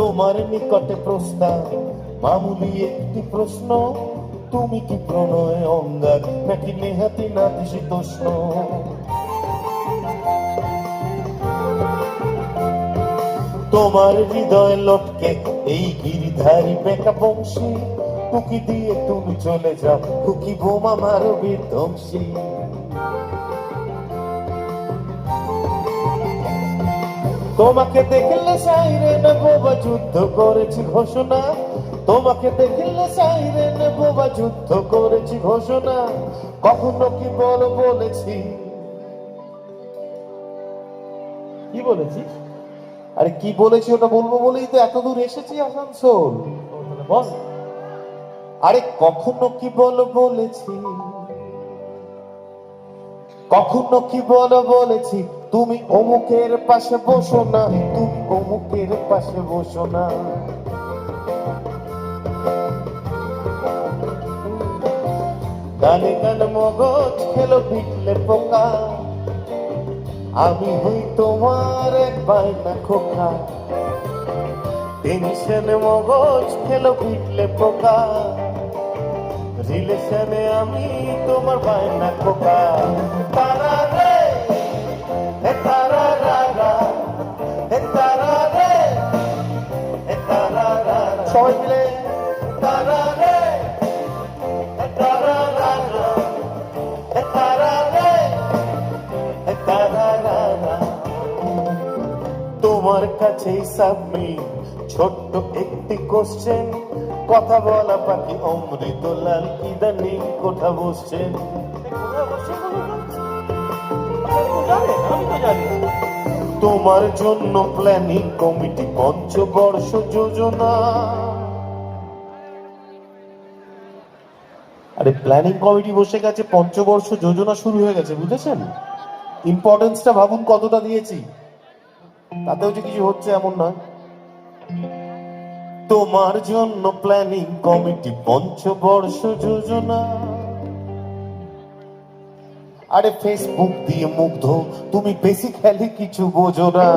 তোমার নিকটে প্রস্তাব, মামুলি একটি প্রশ্ন, তুমি কি প্রণয়ে অঙ্গার নাকি নেহাতি নাতিশীতোষ্ণ? তোমার হৃদয় লটকে এই গিরিধারী বেকা বংশী, কুকি দিয়ে তুমি চলে যাও, কুকি বোমা মারো বিধ্বংসী। তোমাকে দেখলে সাইরেন বোবা যুদ্ধ করেছি ঘোষণা, তোমাকে দেখলে সাইরেন বোবা যুদ্ধ করেছি ঘোষণা। কখনো কি বলেছি, কি বলেছি? আরে কি বলেছি ওটা বলবো বলেই তো এত দূর এসেছি আসানসোল। বল। আরে কখনো কি বলেছি, কখনো কি বলেছি, তুমি অমুকের পাশে বসো না, তুমি অমুকের পাশে বসো না। গানে গানে মগজ খেলো পিটলে পোকা, আমি হই তোমার এক বাইনা খোকা। টেনশনে মগজ খেলো পিটলে পোকা, রিলেশনে আমি তোমার বাইনা খোকা। তারা রে হে তারা রারা, হে তারা রে হে তারা রারা, সবাই মিলে তারা রে হে তারা রারা, হে তারা রে হে তারা রারা। তোমার কাছেই সাবমিট ছোট্ট একটি কোশ্চেন, কথা বলা পাখি অমৃতলাল ইদানিং কোথা বসছেন? তোমার জন্য প্ল্যানিং কমিটি পঞ্চবর্ষ যোজনা। আরে প্ল্যানিং কমিটি বসে গেছে, পঞ্চবর্ষ যোজনা শুরু হয়ে গেছে, বুঝেছেন? ইম্পর্টেন্সটা ভাবুন কতটা দিয়েছি, তাতেও যে কিছু হচ্ছে এমন নয়। তোমার জন্য প্ল্যানিং কমিটি পঞ্চবর্ষ যোজনা। আরে ফেসবুক দিয়ে মুগ্ধ, তুমি বেসিক্যালি কিছু বোঝো না।